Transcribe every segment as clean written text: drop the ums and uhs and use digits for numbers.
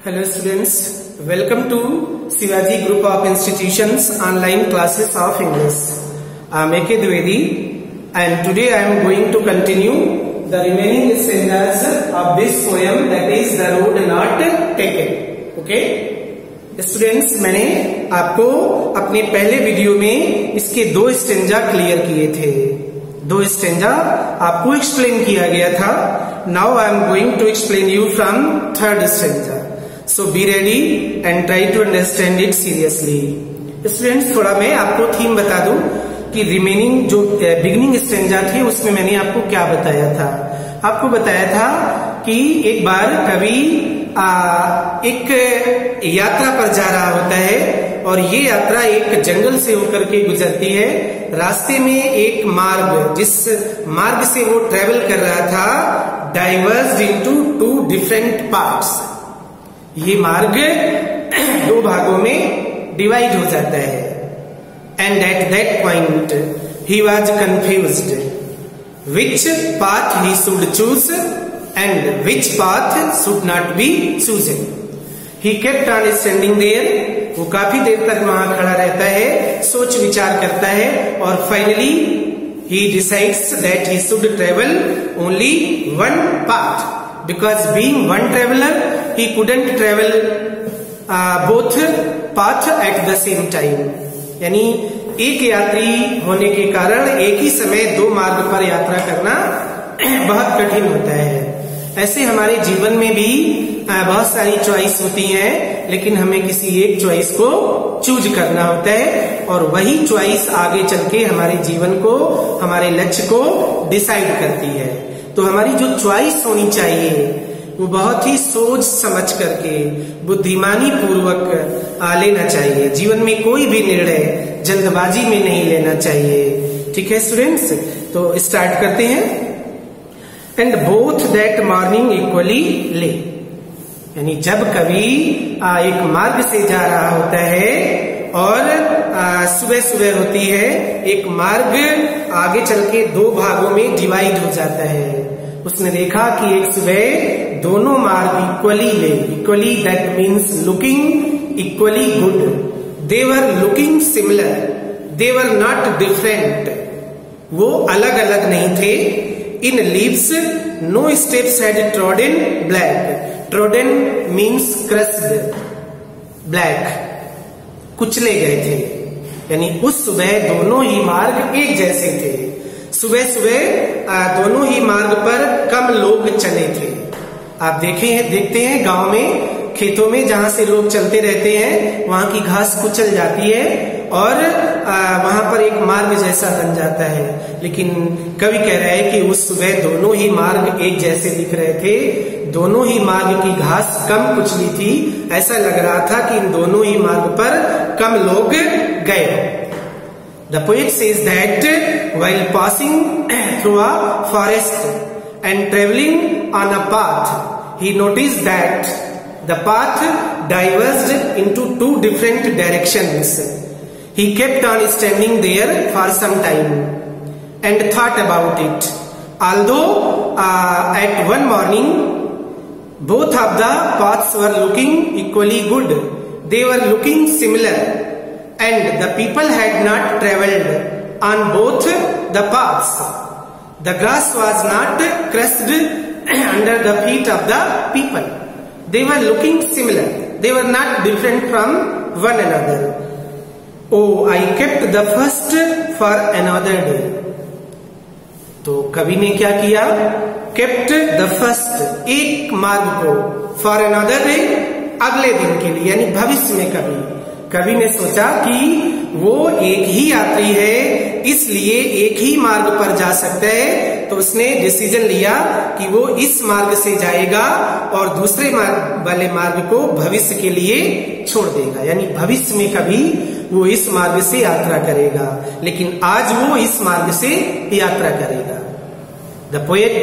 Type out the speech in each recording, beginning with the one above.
Hello students, welcome to Shivaji Group of Institutions online classes of English. I am A.K. Dwivedi and today I am going to continue the remaining stanzas of this poem, that is The Road Not Taken. Okay? Students, मैंने आपको अपने पहले video में इसके दो stanza clear किए थे, दो स्टेंजा आपको एक्सप्लेन किया गया था. Now I am going to explain you from third stanza. So be ready and try to understand it seriously. Students, थोड़ा मैं आपको थीम बता दूं कि रिमेनिंग जो बिगिनिंग स्टेंजा थी उसमें मैंने आपको क्या बताया था. आपको बताया था कि एक बार कवि एक यात्रा पर जा रहा होता है और ये यात्रा एक जंगल से होकर के गुजरती है. रास्ते में एक मार्ग, जिस मार्ग से वो ट्रेवल कर रहा था, diverged into two different parts. ये मार्ग दो भागों में डिवाइड हो जाता है. And at that point he was confused which path he should choose and which path should not be chosen. He kept on standing there. वो काफी देर तक वहां खड़ा रहता है, सोच विचार करता है और finally he decides that he should travel only one path. Because being one traveler, he couldn't travel both path at the same time. यानी एक यात्री होने के कारण एक ही समय दो मार्ग पर यात्रा करना बहुत कठिन होता है. ऐसे हमारे जीवन में भी बहुत सारी चॉइस होती हैं, लेकिन हमें किसी एक चॉइस को चूज करना होता है और वही चॉइस आगे चल के हमारे जीवन को, हमारे लक्ष्य को डिसाइड करती है. तो हमारी जो चॉइस होनी चाहिए वो बहुत ही सोच समझ करके, बुद्धिमानी पूर्वक लेना चाहिए. जीवन में कोई भी निर्णय जल्दबाजी में नहीं लेना चाहिए. ठीक है स्टूडेंट्स, तो स्टार्ट करते हैं. And both that morning equally ले. यानी जब कवि एक मार्ग से जा रहा होता है और सुबह सुबह होती है, एक मार्ग आगे चल के दो भागों में डिवाइड हो जाता है. उसने देखा कि एक सुबह दोनों मार्ग equally lay. Equally that means looking equally good. They were looking similar, they were not different. वो अलग अलग नहीं थे. In leaves no steps had trodden black. Trodden means crushed, black कुचले गए थे. यानी उस सुबह दोनों ही मार्ग एक जैसे थे. सुबह सुबह दोनों ही मार्ग पर कम लोग चले थे. आप देखते हैं गांव में, खेतों में जहां से लोग चलते रहते हैं वहां की घास कुचल जाती है और वहां पर एक मार्ग जैसा बन जाता है. लेकिन कवि कह रहा है कि उस सुबह दोनों ही मार्ग एक जैसे दिख रहे थे. दोनों ही मार्ग की घास कम कुचली थी. ऐसा लग रहा था कि इन दोनों ही मार्ग पर कम लोग गए. The poet says that while passing through a forest and traveling on a path, he noticed that the path diverged into two different directions. He kept on standing there for some time and thought about it. Although at one morning both of the paths were looking equally good, they were looking similar, and the people had not travelled on both the paths. The grass was not crushed under the feet of the people. They were looking similar. They were not different from one another. Oh, I kept the first for another day. तो कवि ने क्या किया? Kept the first, एक मार्ग को, for another day, अगले दिन के लिए, यानी भविष्य में कवि ने सोचा कि वो एक ही यात्री है, इसलिए एक ही मार्ग पर जा सकता है. तो उसने डिसीजन लिया कि वो इस मार्ग से जाएगा और दूसरे वाले मार्ग को भविष्य के लिए छोड़ देगा. यानी भविष्य में कभी वो इस मार्ग से यात्रा करेगा, लेकिन आज वो इस मार्ग से यात्रा करेगा. The poet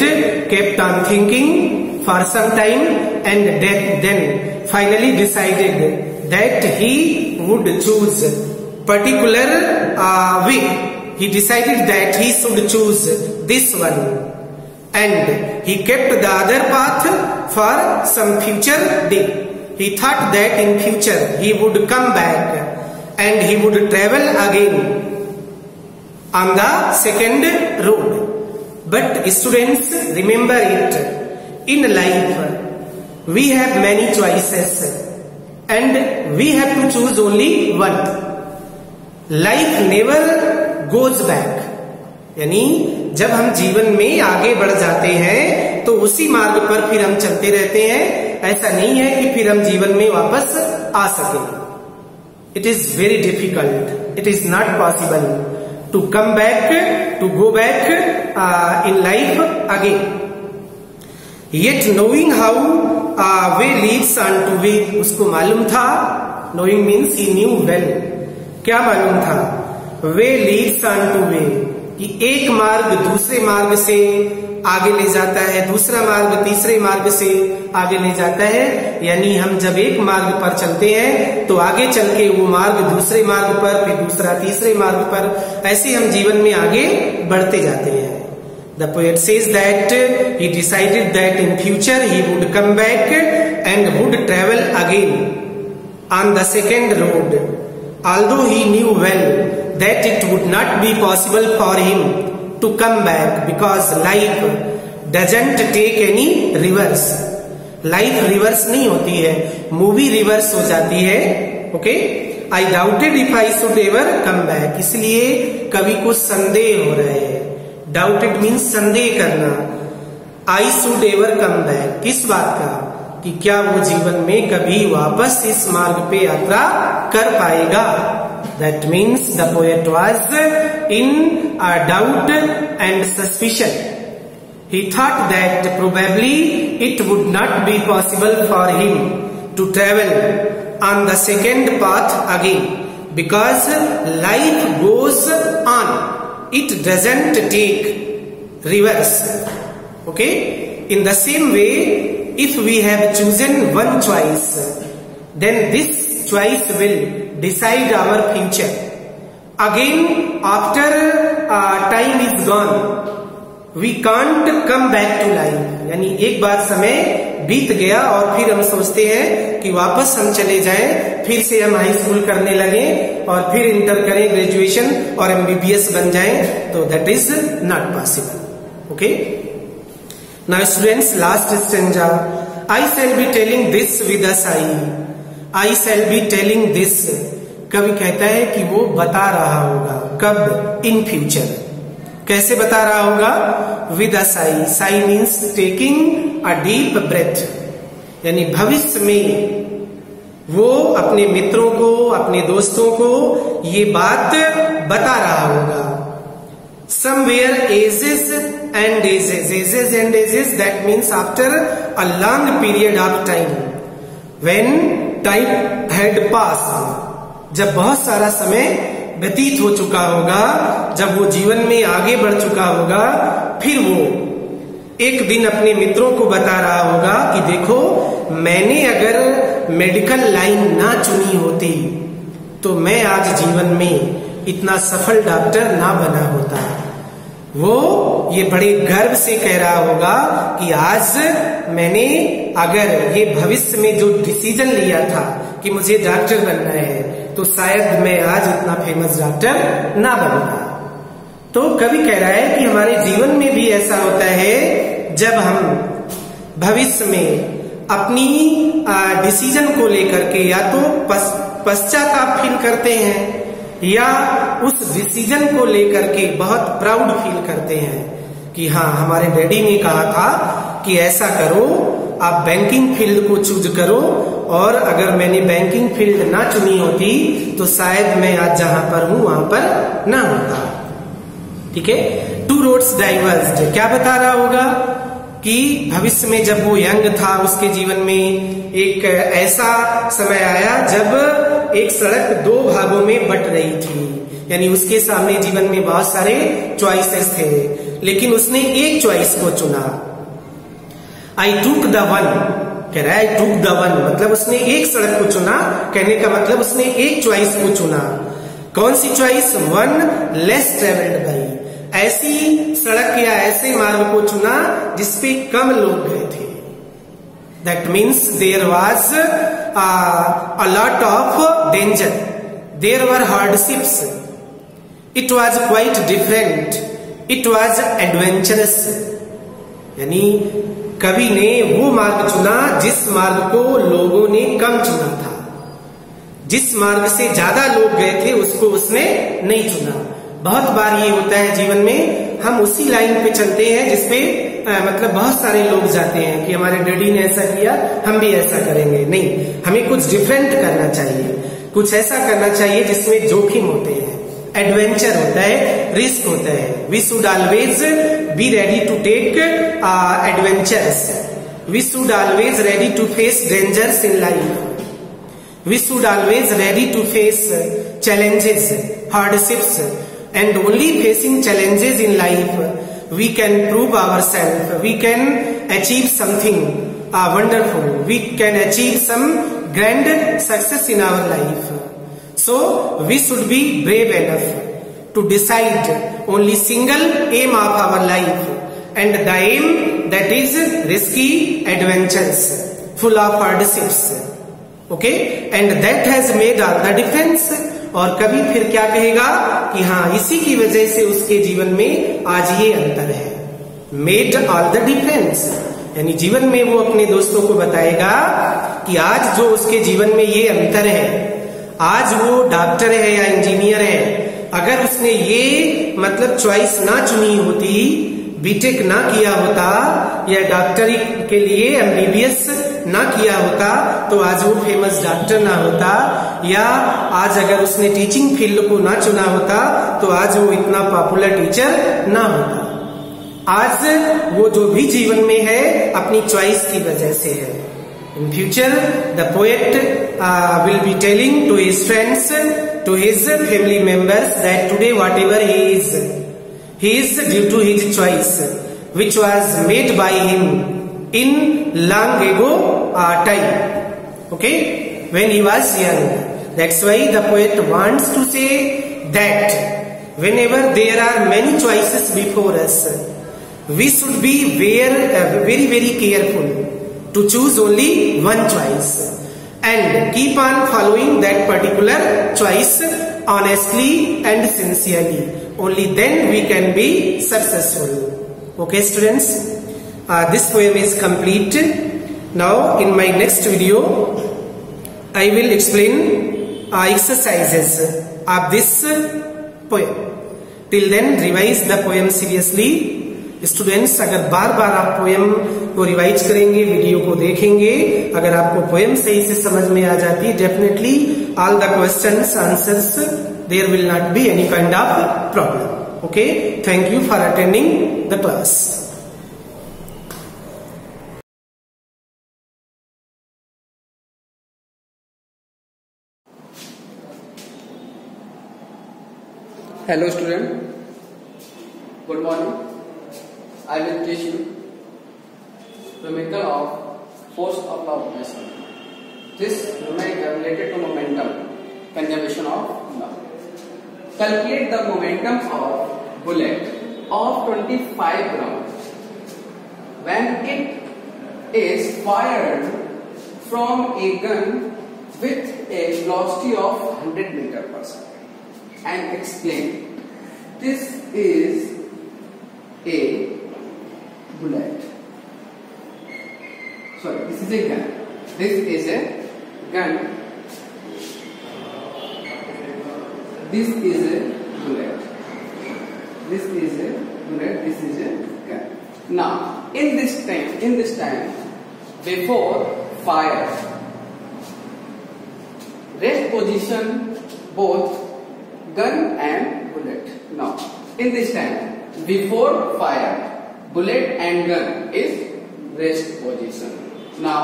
kept on thinking for some time and then finally decided that he would choose particular way. He decided that he should choose this one and he kept the other path for some future day. he thought that in future he would come back and he would travel again on the second road. But students, remember it, in life we have many choices and we have to choose only one. Life never goes back. यानी जब हम जीवन में आगे बढ़ जाते हैं तो उसी मार्ग पर फिर हम चलते रहते हैं। ऐसा नहीं है कि फिर हम जीवन में वापस आ सके। It is very difficult, it is not possible to come back, to go back in life again. Yet knowing how way leads on to way, उसको मालूम था, knowing means he knew well. क्या मालूम था? Way leads on to way, कि एक मार्ग दूसरे मार्ग से आगे ले जाता है, दूसरा मार्ग तीसरे मार्ग से आगे ले जाता है। यानी हम जब एक मार्ग पर चलते हैं तो आगे चल के वो मार्ग दूसरे मार्ग पर, फिर दूसरा तीसरे मार्ग पर, ऐसे हम जीवन में आगे बढ़ते जाते हैं। The poet says that he decided that in future he would come back and would travel again on the second road, although he knew well that it would not be possible for him to come back because life doesn't take any reverse. Life reverse नहीं होती है, movie reverse हो जाती है। Okay, I doubted if I should ever come back, इसलिए कवि को संदेह हो रहा है। Doubted means संदेह करना। I should ever come back, किस बात का? कि क्या वो जीवन में कभी वापस इस मार्ग पे यात्रा कर पाएगा। That means the poet was in a doubt and suspicion. He thought that probably it would not be possible for him to travel on the second path again because life goes on. It doesn't take reverse. Okay? In the same way, if we have chosen one choice, then this choice will decide our future. Again, after time is gone, we can't come back to life. यानी एक बार समय बीत गया और फिर हम सोचते हैं कि वापस हम चले जाएं, फिर से हम हाई स्कूल करने लगे और फिर इंटर करें, ग्रेजुएशन और MBBS बन जाएं, तो that is not possible. Okay, now students, last stanza, I shall be telling this with a sigh. I shall be telling this, कवि कहता है कि वो बता रहा होगा। कब? In future. कैसे बता रहा होगा? With a sigh. Sigh means taking a deep breath, यानी भविष्य में वो अपने मित्रों को, अपने दोस्तों को ये बात बता रहा होगा। Somewhere ages and ages, ages and ages, that means after a long period of time, when time had passed, जब बहुत सारा समय व्यतीत हो चुका होगा, जब वो जीवन में आगे बढ़ चुका होगा, फिर वो एक दिन अपने मित्रों को बता रहा होगा कि देखो, मैंने अगर मेडिकल लाइन ना चुनी होती तो मैं आज जीवन में इतना सफल डॉक्टर ना बना होता। वो ये बड़े गर्व से कह रहा होगा कि आज मैंने अगर ये भविष्य में जो डिसीजन लिया था कि मुझे डॉक्टर बनना है, तो शायद मैं आज इतना फेमस डॉक्टर ना बनता। तो कवि कह रहा है कि हमारे जीवन में भी ऐसा होता है, जब हम भविष्य में अपनी डिसीजन को लेकर के या तो पश्चाताप फील करते हैं या उस डिसीजन को लेकर के बहुत प्राउड फील करते हैं कि हाँ, हमारे डैडी ने कहा था कि ऐसा करो, आप बैंकिंग फील्ड को चूज करो, और अगर मैंने बैंकिंग फील्ड ना चुनी होती तो शायद मैं आज जहां पर हूं वहां पर ना होता। ठीक है, टू रोड्स डाइवर्स्ड, क्या बता रहा होगा कि भविष्य में जब वो यंग था, उसके जीवन में एक ऐसा समय आया जब एक सड़क दो भागों में बट रही थी, यानी उसके सामने जीवन में बहुत सारे चॉइसेस थे, लेकिन उसने एक चॉइस को चुना। आई टूक द वन, कह रहा है आई टूक द वन, मतलब उसने एक सड़क को चुना, कहने का मतलब उसने एक चॉइस को चुना। कौन सी choice? One less travelled by, ऐसी सड़क या ऐसे मार्ग को चुना जिसपे कम लोग गए थे। That means there was a lot of danger. There were hardships. It was quite different. It was adventurous. यानी कवि ने वो मार्ग चुना जिस मार्ग को लोगों ने कम चुना था। जिस मार्ग से ज्यादा लोग गए थे उसको उसने नहीं चुना। बहुत बार ये होता है जीवन में, हम उसी लाइन पे चलते हैं जिसपे मतलब बहुत सारे लोग जाते हैं कि हमारे डैडी ने ऐसा किया, हम भी ऐसा करेंगे। नहीं, हमें कुछ डिफरेंट करना चाहिए, कुछ ऐसा करना चाहिए जिसमें जोखिम होते हैं, एडवेंचर होता है, रिस्क होता है। We should always be ready to take adventures. We should always ready to face dangers in life. We should always ready to face challenges, hardships, and only facing challenges in life we can prove ourselves. We can achieve something wonderful. We can achieve some grand success in our life. So we should be brave enough to decide only single aim of our life, and the aim that is risky adventures, full of hardships. Okay, and that has made all the difference. और कभी फिर क्या कहेगा कि हाँ, इसी की वजह से उसके जीवन में आज ये अंतर है. मेड ऑल द डिफरेंस, यानी जीवन में वो अपने दोस्तों को बताएगा कि आज जो उसके जीवन में ये अंतर है, आज वो डॉक्टर है या इंजीनियर है, अगर उसने ये मतलब चॉइस ना चुनी होती, बीटेक ना किया होता या डॉक्टरी के लिए एमबीबीएस ना किया होता, तो आज वो फेमस डॉक्टर ना होता, या आज अगर उसने टीचिंग फील्ड को ना चुना होता तो आज वो इतना पॉपुलर टीचर ना होता. आज वो जो भी जीवन में है अपनी चॉइस की वजह से है. In future the poet will be telling to his friends, to his family members that today whatever he is due to his choice which was made by him in long ago time, okay, when he was young. That's why the poet wants to say that whenever there are many choices before us, we should be very very careful to choose only one choice and keep on following that particular choice honestly and sincerely. Only then we can be successful. Okay students, this poem is complete. Now in my next video I will explain exercises of this poem. Till then revise the poem seriously. Students, अगर बार बार आप poem को revise करेंगे, video को देखेंगे, अगर आपको poem सही से समझ में आ जाती, definitely all the questions answers there will not be any kind of problem. Okay, thank you for attending the class. Hello student, good morning. I will teach you numerical of force of law of motion. This numerical related to momentum, conservation of law. Calculate the momentum of bullet of 25 grams when it is fired from a gun with a velocity of 100 meters per second, and explain. This is a bullet. Sorry, this is a gun. This is a gun. This is a bullet. This is a bullet. This is a gun. Now, in this time, before fire, rest position both gun and bullet. Now, in this time, before fire, bullet and gun is rest position. Now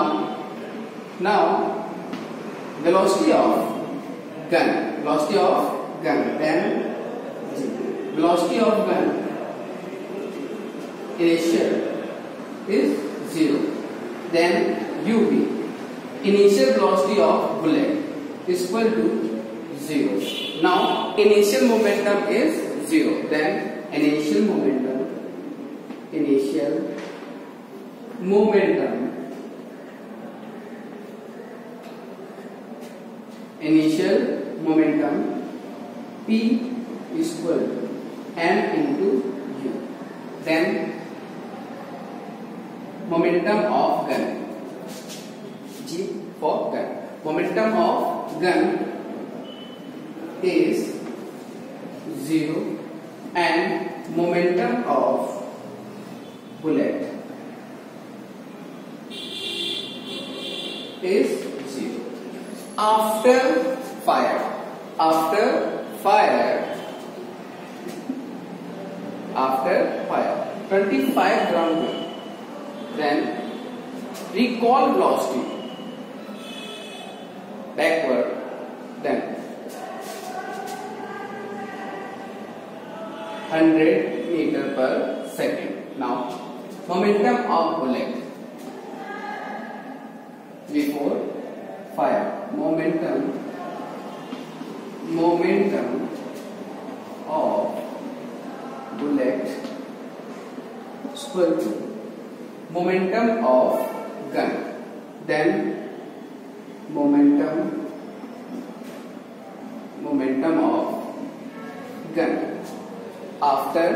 velocity of gun, then velocity of gun initial is 0, then UV, initial velocity of bullet is equal to 0. Now initial momentum is 0, then initial momentum initial momentum P is equal to m into u. Then momentum of gun, G for gun. Momentum of gun is 0 and momentum of bullet is 0. After fire, 25 gram gun, then recoil velocity backward, then 100 meter per second. Now momentum of bullet before fire, momentum of bullet is equal to momentum of gun, then momentum of gun after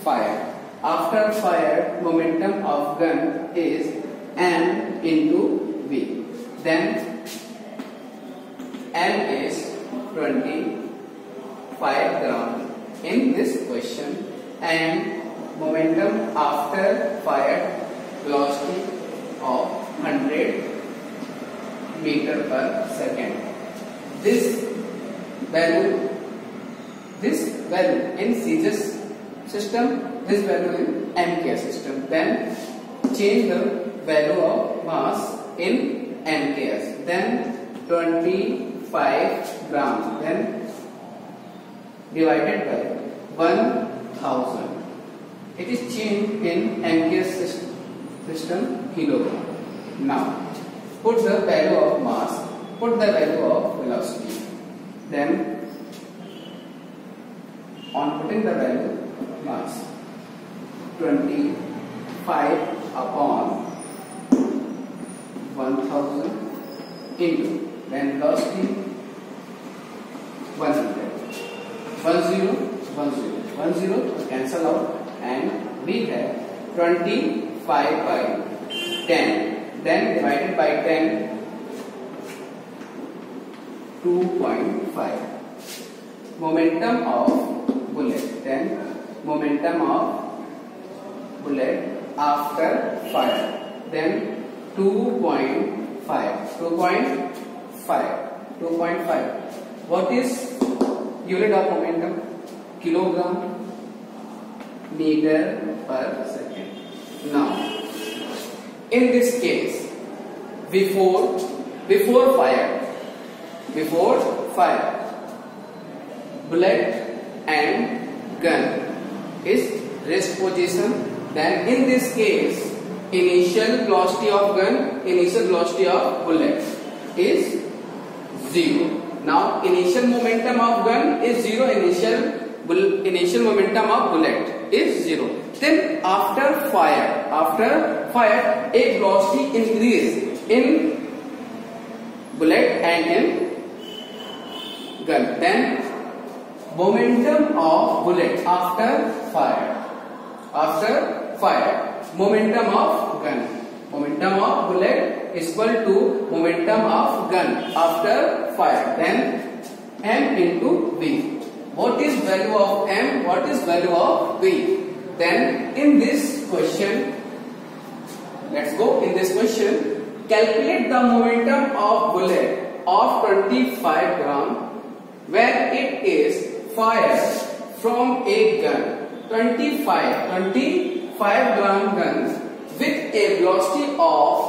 fire, momentum of gun is m into v. Then m is 25 gram in this question, and momentum after fire velocity of 100 meter per second. This value in CGS system, this value in MKS system. Then change the value of mass in MKS. Then 25 gram. Then divided by 1000. It is changed in MKS system kilogram. Now put the value of mass, put the value of velocity. Then on putting the value mass, 25 upon 1000 into, then velocity 100. 10 cancel out, and we have 25 by 10. Then divided by 10, 2.5. Momentum of bullet. Then momentum of bullet after fire. Then 2.5. 2.5. What is unit of momentum? Kilogram meter per second. Now, in this case, before fire, bullet and gun is rest position. Then in this case, initial velocity of gun, initial velocity of bullet is 0. Now initial momentum of gun is 0, initial momentum of bullet is 0. Then after fire, a velocity increase in bullet and in gun. Then momentum of bullet after fire, momentum of gun. Momentum of bullet is equal to momentum of gun after fire. Then m into v. What is value of m? What is value of v? Then in this question, let's go in this question. Calculate the momentum of bullet of 25 gram when it is fired from a gun. 25 gram gun with a velocity of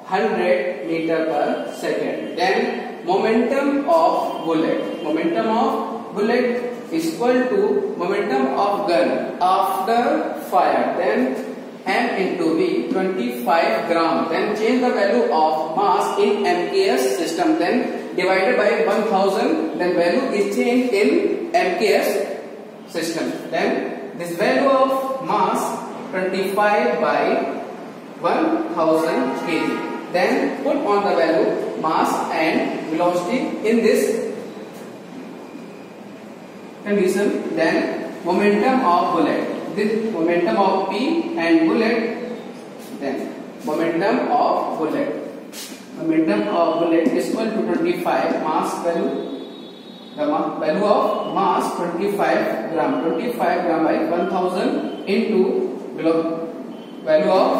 100 meter per second. Then momentum of bullet is equal to momentum of gun after fire. Then m into v, 25 gram. Then change the value of mass in MKS system. Then divided by 1000. Then value is changed in MKS system. Then this value of mass 25 by 1000 kg. Then put on the value mass and velocity in this condition. Then momentum of bullet, this momentum of P and bullet, then momentum of bullet is equal to 25 mass value. The value of mass 25 gram by 1000 into value of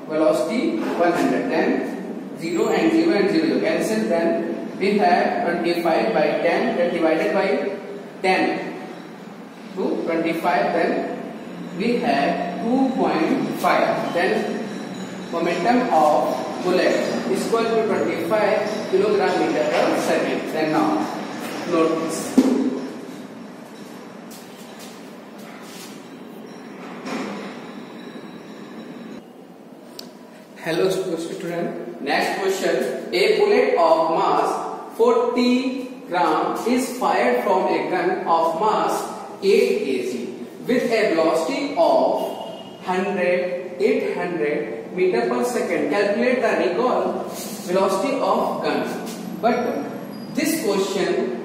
velocity 100. Then 0 and 0 and 0 cancel. Then we have 25 by 10 that divided by 10 to 25. Then we have 2.5. Then momentum of bullet is equal to 25 kilogram meter per second. Then now note this. Hello student. Next question. A bullet of mass 40 gram is fired from a gun of mass 8 kg with a velocity of 800 meter per second. Calculate the recoil velocity of gun. But this question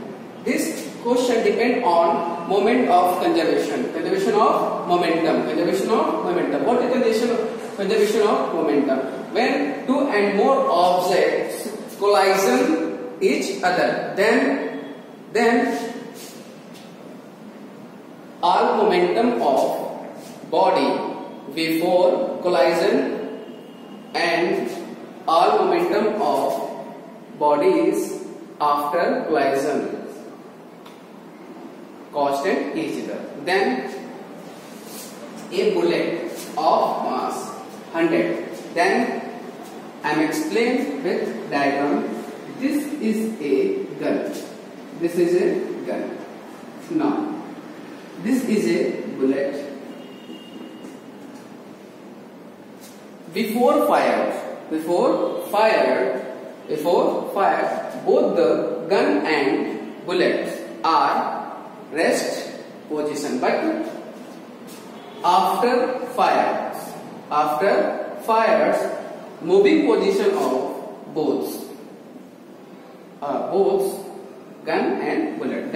depend on moment of conservation of momentum. What is conservation of momentum? When two and more objects collide each other, then all momentum of body before collision and all momentum of bodies after collision constant each other. Then a bullet of mass 100. Then I am explained with diagram. This is a gun. Now this is a bullet. Before fire, both the gun and bullets are rest position. But after fires, moving position of both gun and bullet.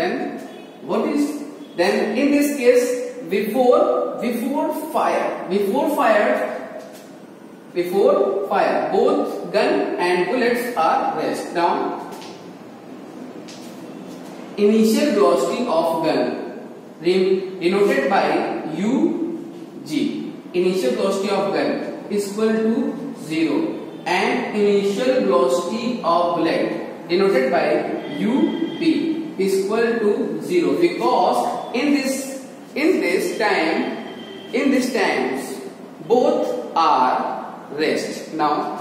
Then in this case before fire, both gun and bullets are rest. Now initial velocity of gun denoted by UG. Initial velocity of gun is equal to 0 and initial velocity of bullet denoted by UB is equal to 0 because in this times both are rest. Now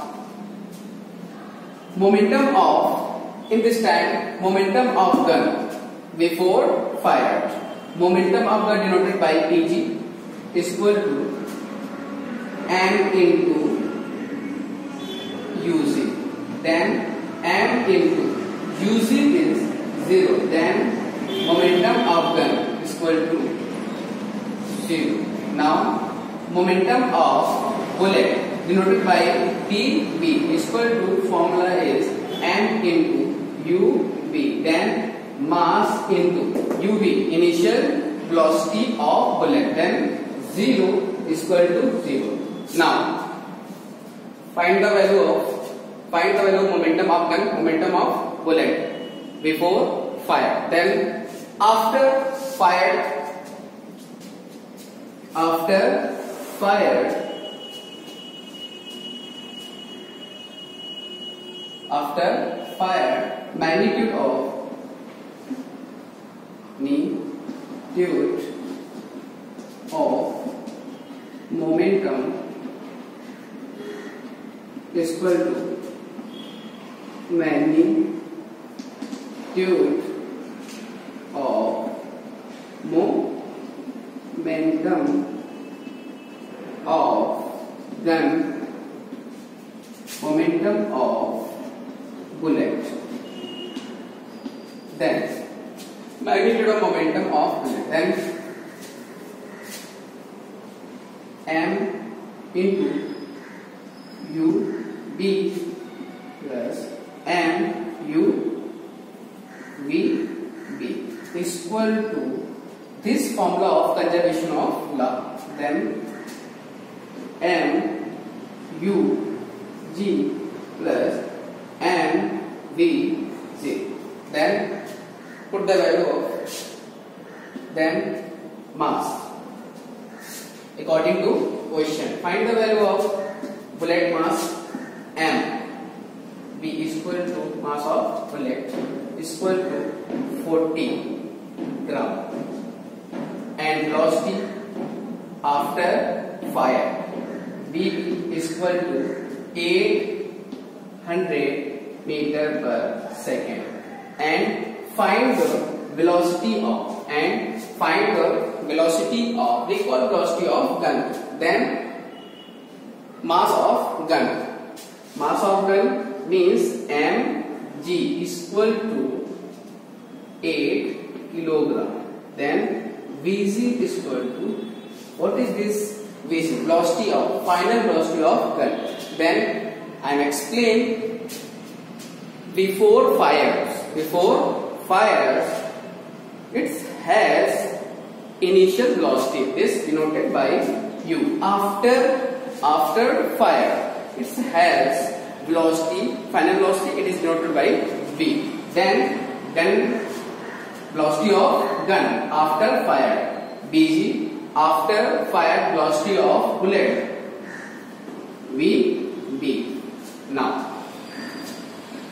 momentum of gun before fire, momentum of gun denoted by PG is equal to M into UG. Then M into UG is 0. Then momentum of gun is equal to 0. Now momentum of bullet denoted by PB is equal to, formula is M into UB. Then mass into UB, initial velocity of bullet. Then 0 is equal to 0. Now find the value of momentum of gun, momentum of bullet before fire. Then after fire, magnitude of momentum is equal to magnitude of momentum of gun, momentum of bullet. Then magnitude of momentum of bullet. Then M into UB formula of conservation of law. Then m u g plus m v g. Then put the value of then mass according to question. Find the value of bullet mass m. V is equal to mass of bullet is equal to 40 gram, and velocity after fire V is equal to 800 meter per second, and find the velocity of equal velocity of gun. Then mass of gun. Mass of gun means mg is equal to 8 kilogram. Then Vg is equal to, what is this Vg? Velocity of, final velocity of gun. Then I am explain before fires it has initial velocity, this denoted by u. After fire it has velocity, final velocity, it is denoted by v. Then velocity of gun after fire, Vg. After fire velocity of bullet, Vb. Now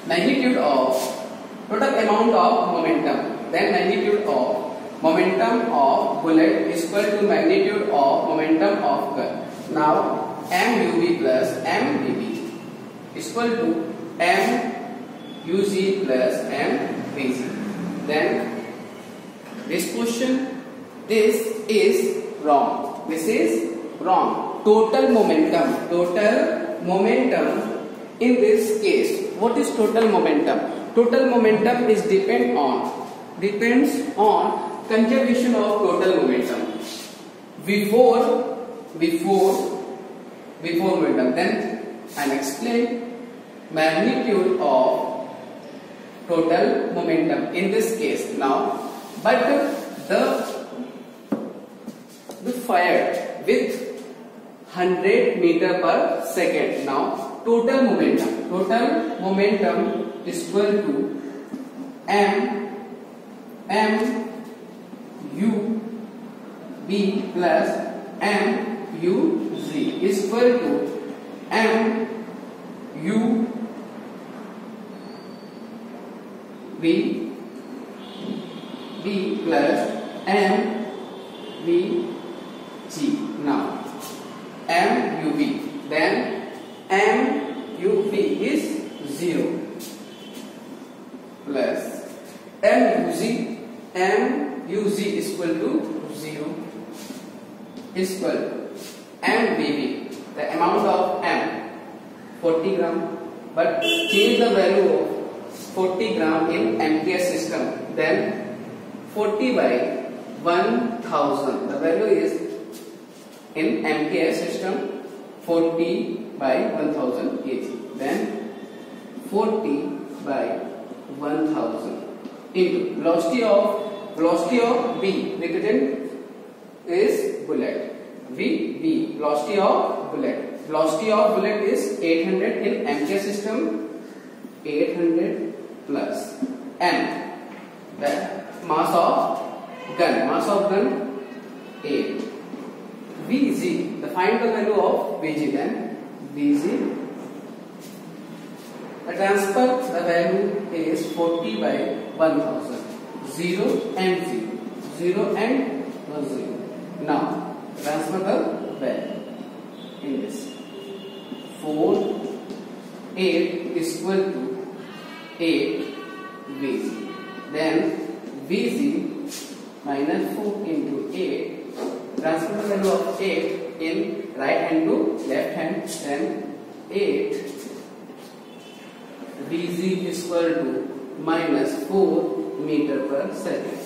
magnitude of total amount of momentum. Then magnitude of momentum of bullet is equal to magnitude of momentum of gun. Now mUv plus mVb is equal to mUg plus mVg. Then this question, this is wrong. This is wrong. Total momentum in this case. What is total momentum? Total momentum is depends on conservation of total momentum before momentum. Then I will explain magnitude of total momentum in this case now. But the fire with 100 meter per second. Now total momentum is equal to mUb plus mUg is equal to mUv plus mVg. Now mUv, then mUv is 0 plus mUg is equal to 0 is equal to mVb, the amount of m 40 gram, but change the value of 40 gram in MPS system. Then 40 by 1000, the value is in MPS system 40 by 1000 kg. Then 40 by 1000 into velocity of V represent is bullet. V velocity of bullet. Velocity of bullet is 800 in MPS system. 800 plus m, the mass of gun 8. Vg, the find the value of Vg. Then Vg, the transfer the value is 40 by 1000. 0 and 0 and 0. Now transfer the value in this. 8 is equal to 8 Vg. Then Vg minus 4 into 8. Transfer the value of 8 in right hand to left hand. Then 8 Vg is equal to minus 4 meter per second.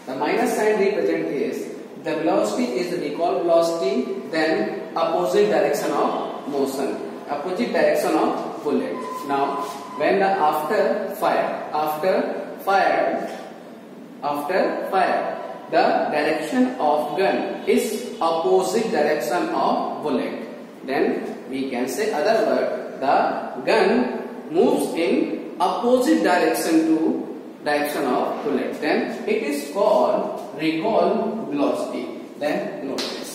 The minus sign represent is the velocity is the recoil velocity, then opposite direction of motion, opposite direction of bullet. Now when the after fire the direction of gun is opposite direction of bullet, then we can say other word, the gun moves in opposite direction to direction of bullet, then it is called recoil velocity. Then note this.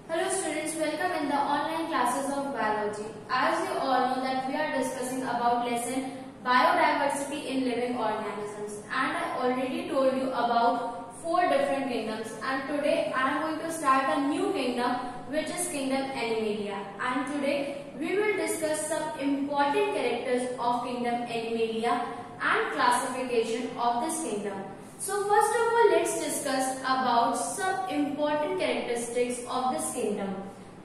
Hello students, welcome in the online classes of biology. As you all know that we are discussing about lesson biodiversity in living organisms, and I already told you about 4 different kingdoms, and today I am going to start a new kingdom which is kingdom Animalia, and today we will discuss some important characters of kingdom Animalia and classification of this kingdom. So first of all, let's discuss about some important characteristics of this kingdom.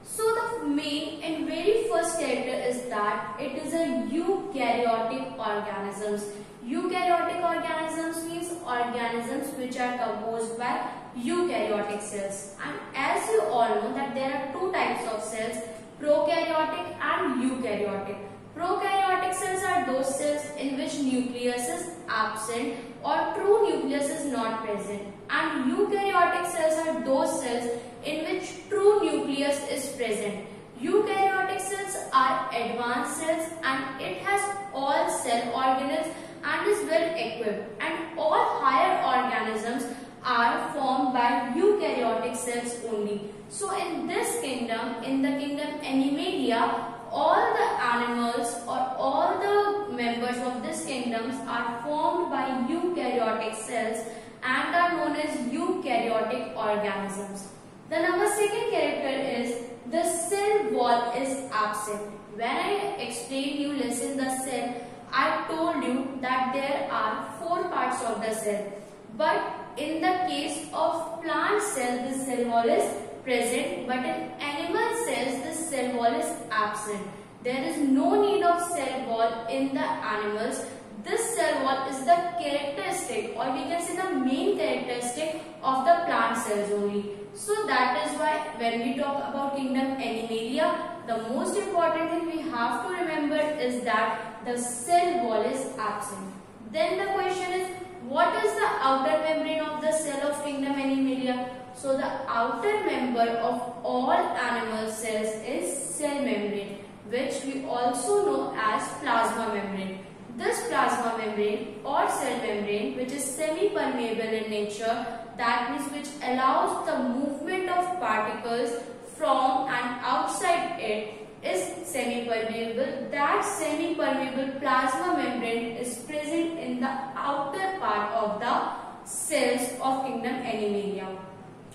So the main and very first character is that it is a eukaryotic organisms. Eukaryotic organisms means organisms which are composed by eukaryotic cells. And as you all know that there are 2 types of cells, prokaryotic and eukaryotic. Prokaryotic cells are those cells in which nucleus is absent or true nucleus is not present, and eukaryotic cells are those cells in which true nucleus is present. Eukaryotic cells are advanced cells and it has all cell organelles and is well equipped, and all higher organisms are formed by eukaryotic cells only. So in this kingdom, in the kingdom Animalia, all the animals or all the members of this kingdoms are formed by eukaryotic cells and are known as eukaryotic organisms. The number 2nd character is the cell wall is absent. When I explained you lesson the cell, I told you that there are 4 parts of the cell. But in the case of plant cell, the cell wall is present, but in animal cells, the cell wall is absent. There is no need of cell wall in the animals. This cell wall is the characteristic, or we can say the main characteristic of the plant cells only. So that is why when we talk about kingdom Animalia, the most important thing we have to remember is that the cell wall is absent. Then the question is, what is the outer membrane of the cell of kingdom Animalia? So the outer member of all animal cells is cell membrane, which we also know as plasma membrane. This plasma membrane or cell membrane, which is semi-permeable in nature, that means which allows the movement of particles from and outside it, is semi-permeable. That semi-permeable plasma membrane is present in the outer part of the cells of kingdom Animalia.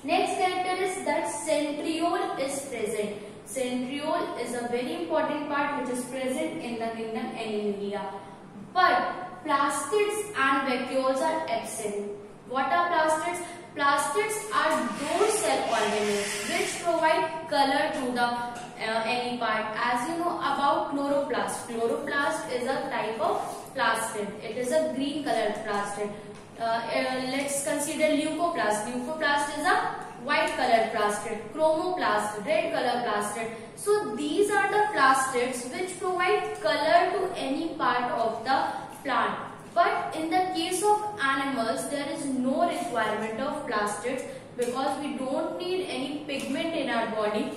Next character is that centriole is present. Centriole is a very important part which is present in the kingdom Animalia. But plastids and vacuoles are absent. What are plastids? Plastids are those cell organelles which provide color to the any part. As you know about chloroplast. Chloroplast is a type of plastid. It is a green colored plastid. Let's consider leucoplast. Leucoplast is a white colored plastid. Chromoplast, red color plastid. So these are the plastids which provide color to any part of the plant. But in the case of animals, there is no requirement of plastids because we don't need any pigment in our body.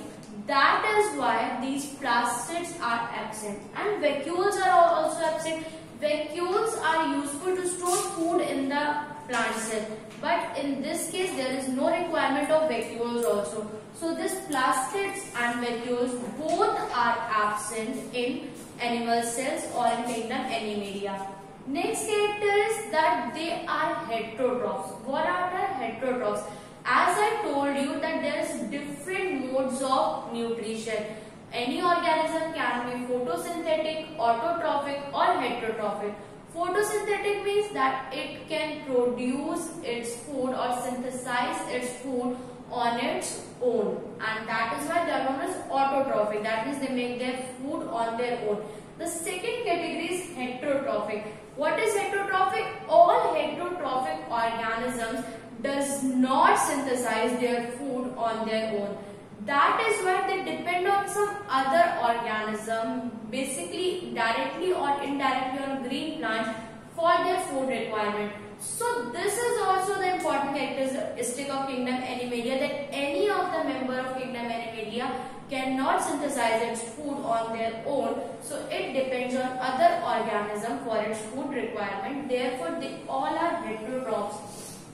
That is why these plastids are absent. And vacuoles are also absent. Vacuoles are useful to store food in the plant cell. But in this case, there is no requirement of vacuoles also. So this plastids and vacuoles both are absent in animal cells or in kingdom Animalia. Next character is that they are heterotrophs. What are the heterotrophs? As I told you that there is different modes of nutrition. Any organism can be photosynthetic, autotrophic or heterotrophic. Photosynthetic means that it can produce its food or synthesize its food on its own, and that is why they are known as autotrophic. That means they make their food on their own. The second category is heterotrophic. What is heterotrophic? All heterotrophic organisms does not synthesize their food on their own. That is why they depend on some other organism, basically directly or indirectly on green plants for their food requirement. So this is also the important characteristic of kingdom Animalia, that any of the member of kingdom Animalia cannot synthesize its food on their own. So it depends on other organism for its food requirement. Therefore, they all are heterotrophs.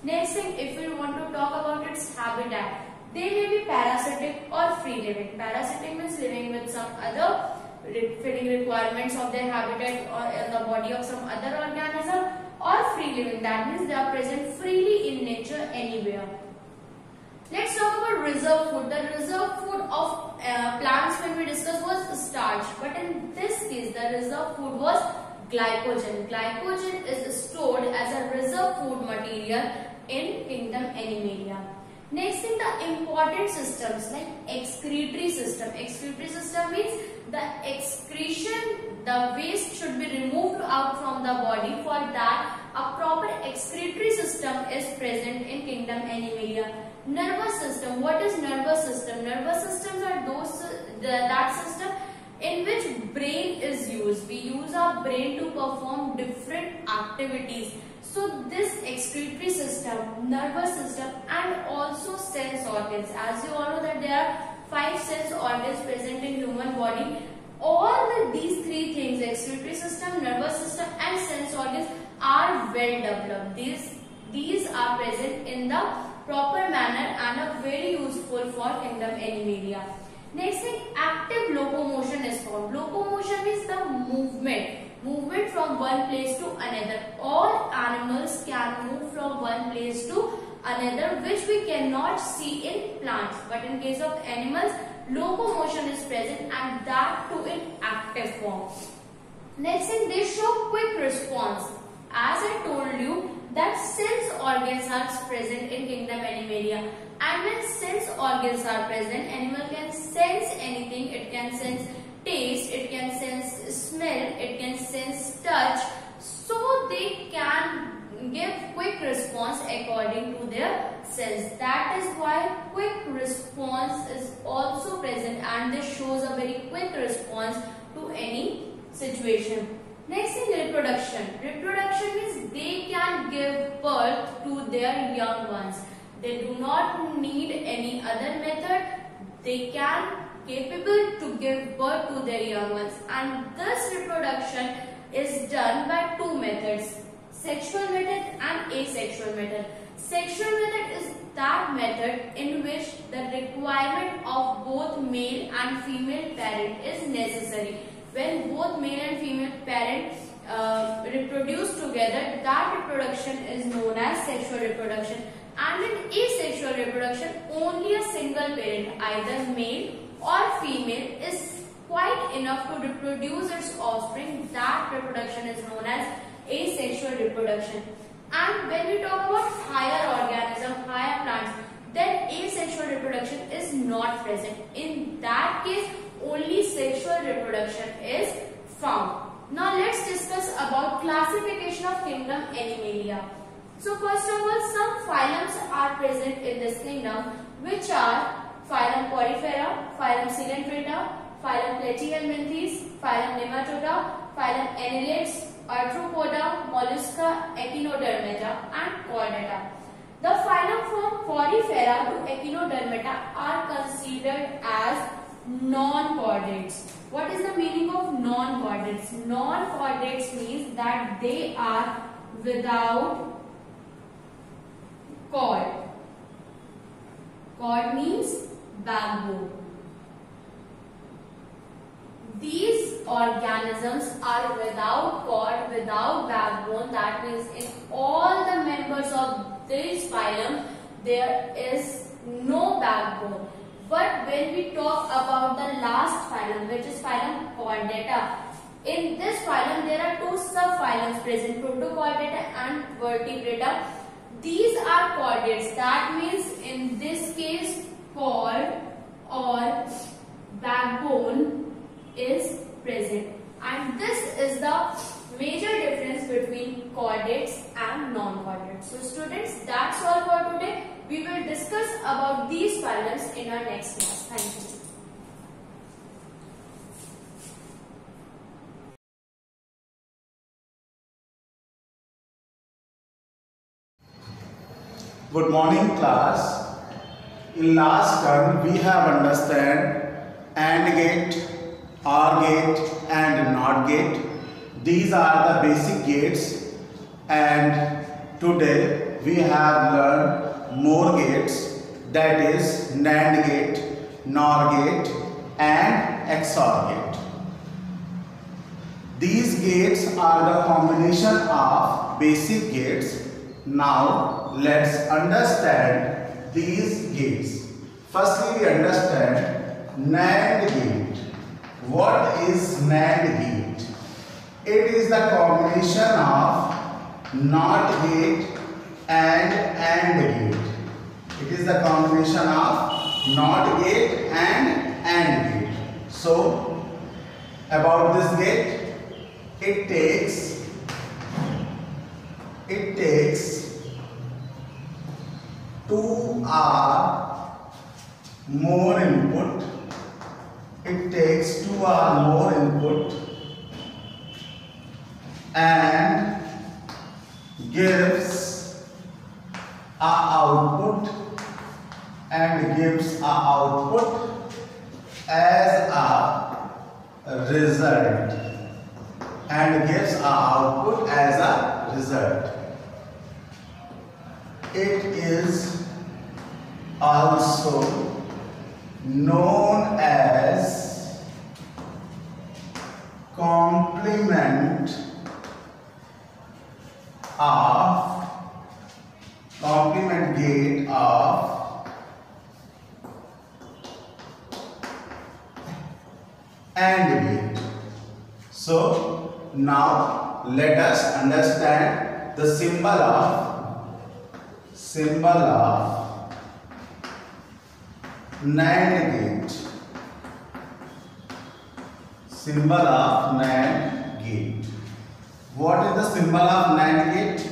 Next thing, if we want to talk about its habitat, they may be parasitic or free living. Parasitic means living with some other filling requirements of their habitat or in the body of some other organism, or free living, that means they are present freely in nature anywhere. Let's talk about reserve food. The reserve food of plants when we discussed was starch, but in this case the reserve food was glycogen. Glycogen is stored as a reserve food material in kingdom Animalia. Next thing, the important systems like excretory system. Excretory system means the excretion, the waste should be removed out from the body. For that, a proper excretory system is present in kingdom Animalia. Nervous system. What is nervous system? Nervous systems are that system in which brain is used. We use our brain to perform different activities. So this excretory system, nervous system, and also sense organs. As you all know that there are 5 sense organs present in human body. These 3 things, excretory system, nervous system, and sense organs, are well developed. These are present in the proper manner and are very useful for kingdom Animalia. Next thing, active locomotion is found. Locomotion is the movement from one place to another. All animals can move from one place to another, which we cannot see in plants. But in case of animals, locomotion is present, and that too in active form. Next thing, they show quick response. As I told you that sense organs are present in kingdom Animalia, and when sense organs are present, animal can sense anything. It can sense taste, it can sense smell, it can sense touch, so they can give quick response according to their sense. That is why quick response is also present, and this shows a very quick response to any situation. Next thing, reproduction. Reproduction means they can give birth to their young ones. They do not need any other method. They can capable to give birth to their young ones, and this reproduction is done by 2 methods, sexual method and asexual method. Sexual method is that method in which the requirement of both male and female parent is necessary. When both male and female parents reproduce together, that reproduction is known as sexual reproduction. And in asexual reproduction, only a single parent, either male or female, is quite enough to reproduce its offspring. That reproduction is known as asexual reproduction. And when we talk about higher organisms, higher plants, then asexual reproduction is not present. In that case, only sexual reproduction is found. Now let's discuss about classification of kingdom Animalia. So first of all, some phylums are present in this kingdom, which are phylum Porifera, phylum Coelenterata, phylum Platyhelminthes, phylum Nematoda, phylum Annelids, Arthropoda, Mollusca, Echinodermata, and Chordata. The phylum from Porifera to Echinodermata are considered as non-chordates. What is the meaning of non-chordates? Non-chordates means that they are without chord. Chord means backbone. These organisms are without chord, without backbone. That means in all the members of this phylum, there is no backbone. But when we talk about the last phylum, which is phylum Chordata, in this phylum there are 2 subphylums present, Protochordata and Vertebrata. These are chordates. That means in this case, chord or backbone is present, and about these problems in our next class. Thank you. Good morning, class. In last term, we have understand AND gate, OR gate, and NOT gate. These are the basic gates, and today we have learned more gates, that is NAND gate, NOR gate, and XOR gate. These gates are the combination of basic gates. Now let's understand these gates. Firstly, we understand NAND gate. What is NAND gate? It is the combination of NOT gate and AND gate. It is the combination of NOT gate and AND gate. So, about this gate, it takes 2 or more input. It takes 2 or more input and gives a output as a result. It is also known as complement gate of AND gate. So now let us understand the symbol of NAND gate. Symbol of NAND gate. What is the symbol of NAND gate?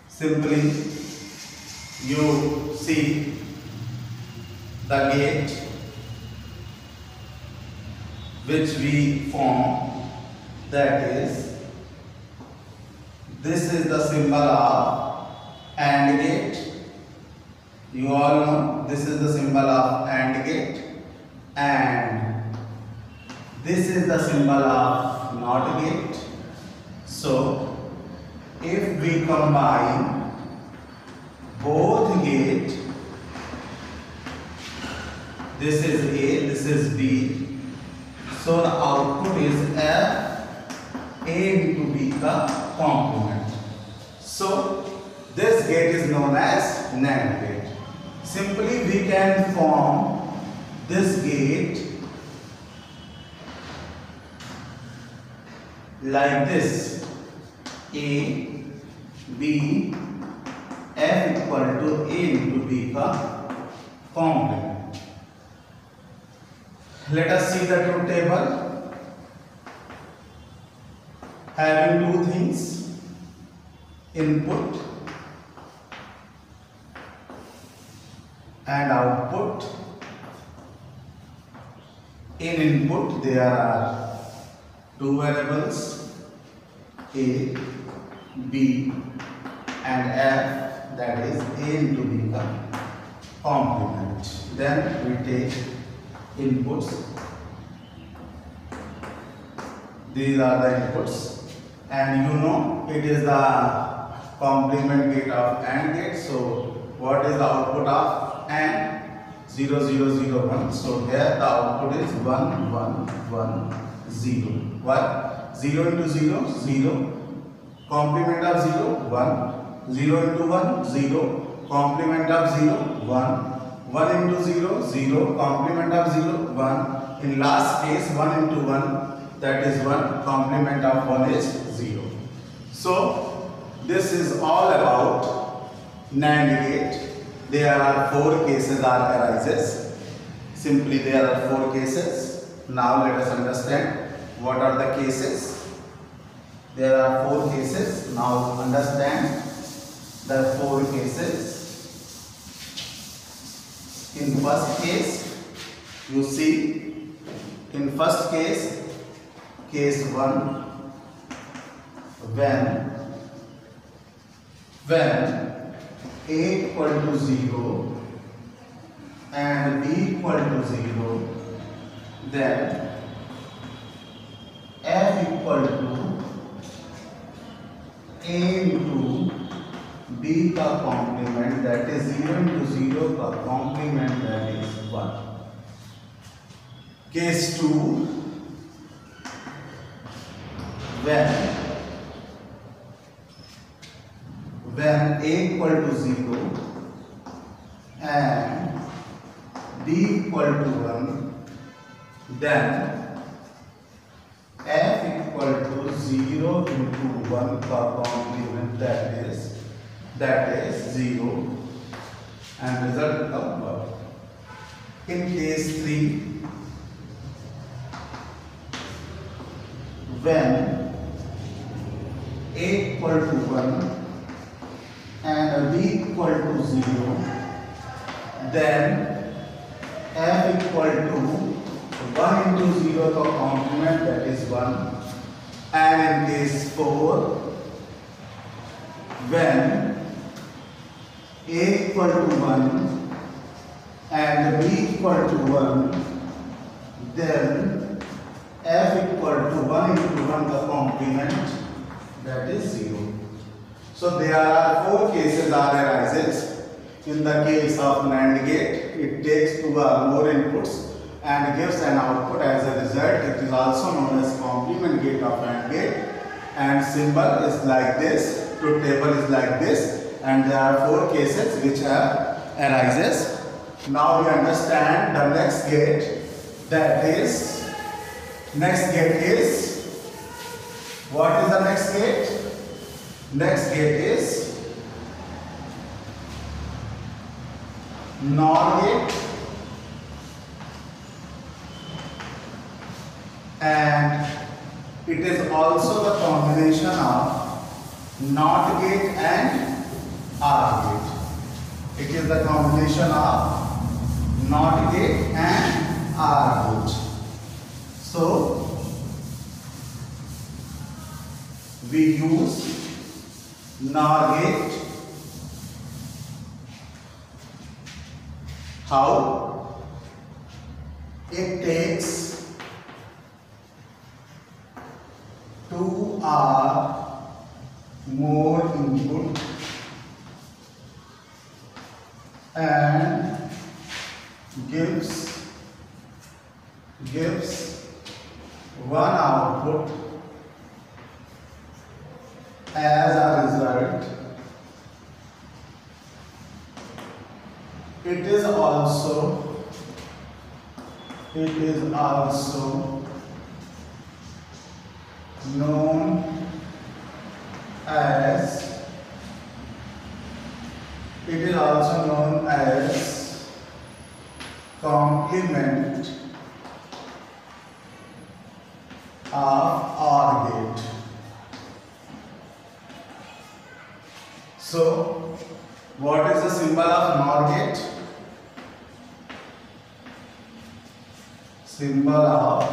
Simply you see the gate which we form, that is, this is the symbol of AND gate. You all know this is the symbol of AND gate, and this is the symbol of NOT gate. So if we combine both gate, this is A, this is B, so the output is F, A into B का complement. So this gate is known as NAND gate. Simply we can form this gate like this: A, B, F equal to A into B का complement. Let us see the truth table having two things: input and output. In input there are two variables, A, B and F, that is A into B का complement. Then we take inputs. These are the inputs, and you know it is the complement gate of AND gate. So what is the output of AND? 0 0 0 1. So here the output is 1 1 1 0. What? 0 into 0 0. Complement of 0 1. 0 into 1 0. Complement of 0 1. 1 into 0 0. Complement of 0 1. In last case 1 into 1, that is 1. Complement of 1 is 0. So this is all about NAND gate. There are 4 cases arises. Simply there are 4 cases. Now let us understand what are the cases. There are 4 cases. Now understand the 4 cases. in first case, you see, in first case, case 1, when A equal to 0 and B equal to 0, then F equal to A into B का complement, that is 0 into 0 का complement, that is 1. Case 2, when A equal to 0 and B equal to 1, then F equal to 0 into 1 का complement, that is 0, and result become 1. In case 3, when A equal to 1 and B equal to 0, then F equal to 1 into 0 का complement, that is 1. And in case 4, when A equal to 1 and B equal to 1, then F equal to 1 into 1 the complement, that is 0. So there are 4 cases arises. In the case of NAND gate, it takes 2 or more inputs and gives an output as a result. It is also known as complement gate of AND gate, and symbol is like this, truth table is like this, and there are 4 cases which arises. Now we understand the next gate, that is, next gate is, what is the next gate? Next gate is NOR gate, and it is also the combination of NOT gate and OR gate. It is the combination of NOT gate and OR gate. So we use NOR gate. How? It takes 2 or more input and gives 1 output. As a result, it is also known as complement of OR gate. So, what is the symbol of NOR gate? Symbol of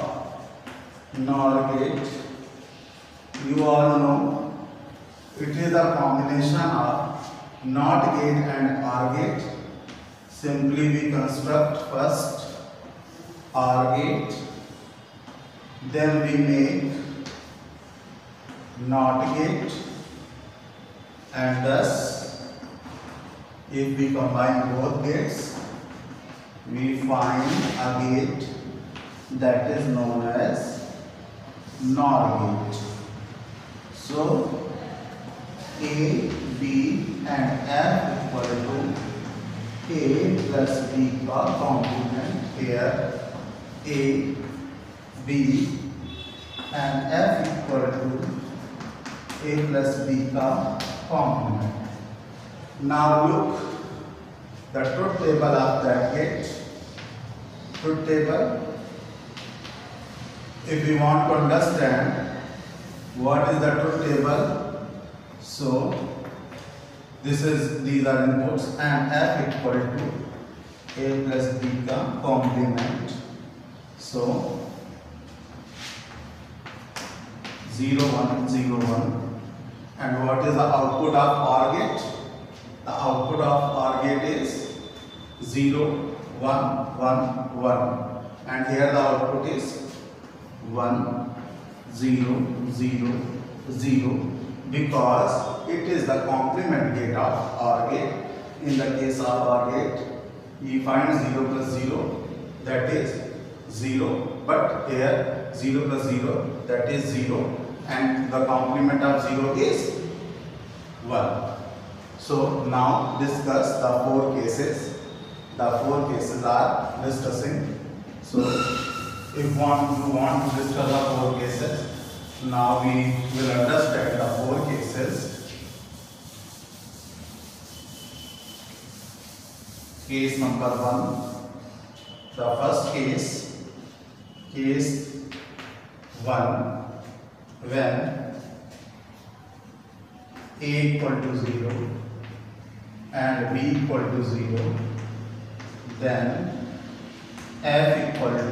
NOR gate, you all know, it is a combination of NOT gate and OR gate. Simply we construct first OR gate, then we make NOT gate, and thus if we combine both gates, we find a gate that is known as NOR gate. So A, B and F equal to A plus B का complement. Here A, B and F equal to A plus B का complement. Now look the truth table of that gate. Truth table. If we want to understand what is the truth table, so these are inputs and F equal to A plus B का complement. So 0 1 0 1. And what is the output of OR gate? The output of OR gate is 0 1 1 1. And here the output is 1 0 0 0, because it is the complement gate of OR gate. In the case of OR gate, we find 0 plus 0, that is 0, but here 0 plus 0, that is 0, and the complement of 0 is 1. So now discuss the 4 cases. The 4 cases are discussing. So if you want to discuss the 4 cases, now we will understand the 4 cases. Case number 1. The first case 1, when A equal to 0 and B equal to 0, then F equal to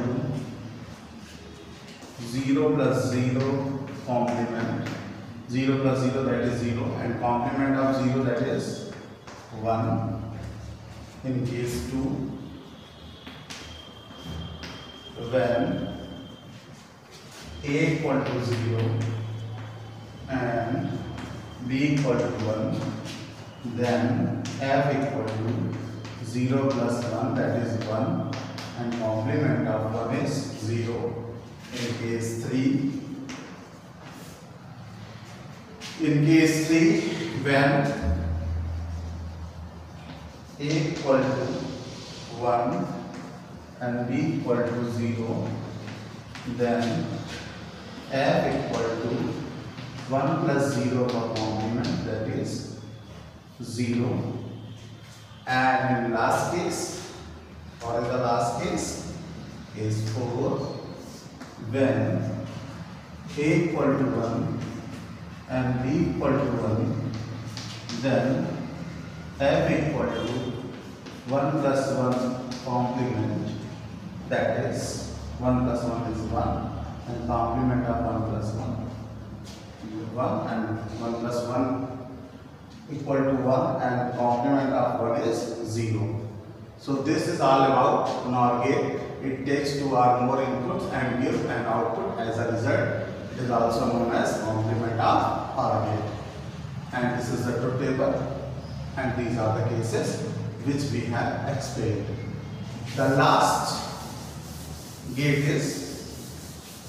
0 plus 0 complement. 0 plus 0, that is 0, and complement of 0, that is 1. In case 2, when A equal to 0 and B equal to 1, then F equal to 0 plus 1, that is 1, and complement of 1 is 0. In case 3, when A equal to 1 and B equal to 0, then F equal to 1 plus 0 for complement, that is 0. And in last case, what is the last case? Case 4, when A equal to 1 and B equal to 1, then F equal to 1 plus 1 complement, that is 1 plus 1 is 1, and complement of 1 plus 1 is 1, and 1 plus 1 equal to 1, and complement of 1 is 0. So this is all about NOR gate. It takes 2 or more inputs and gives an output. As a result, it is also known as complement of OR gate. And this is the truth table, and these are the cases which we have explained. The last gate is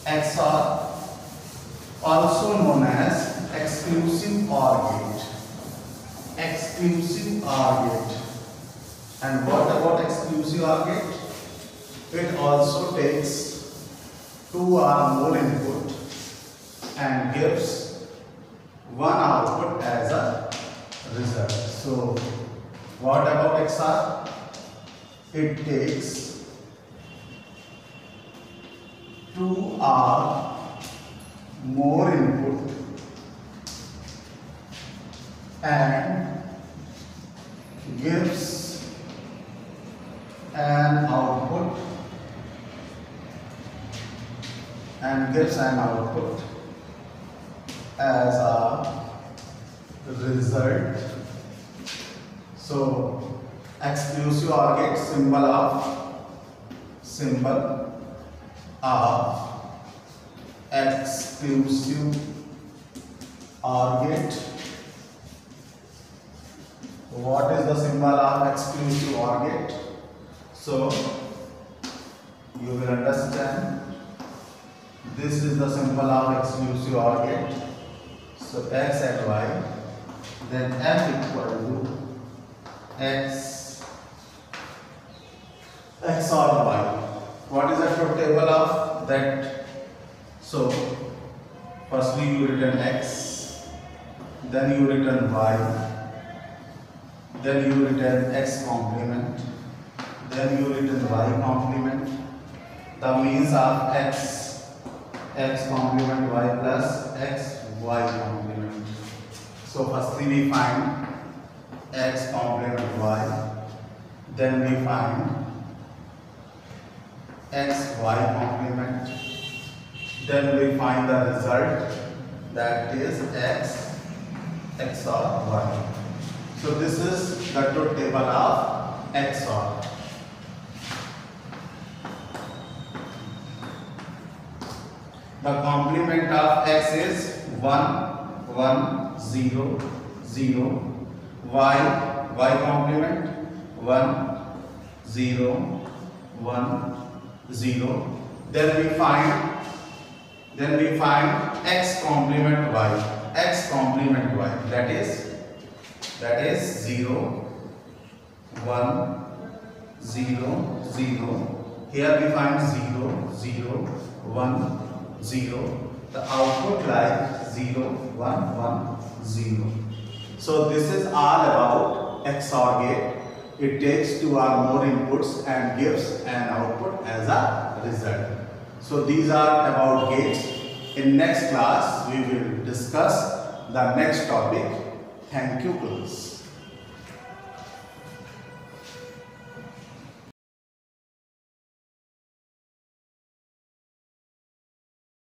XOR, also known as exclusive OR gate. Exclusive OR gate. And what about exclusive OR gate? It also takes 2 or more input and gives 1 output as a result. So what about XOR? It takes 2 or more input and gives an output as a result. So exclusive OR gate, symbol of exclusive OR gate. What is the symbol of exclusive OR gate? So you will understand. This is the symbol of exclusive OR gate. So X and Y, then F equal to X XOR Y. What is the truth table of that? So firstly you return X, then you return Y, then you return X complement, then you return Y complement. The means of X complement Y plus X Y complement. So firstly we find X complement Y, then we find x y complement. Then we find the result, that is x XOR y. So this is the truth table of XOR. The complement of x is 1 1 0 0. Y complement 1 0 1 0. Then we find x complement y. X complement y, that is 0 1 0 0. Here we find 0 0 1 0. The output like 0 1 1 0. So this is all about XOR gate. It takes 2 or more inputs and gives an output as a result. So these are about gates. In next class we will discuss the next topic. Thank you, class.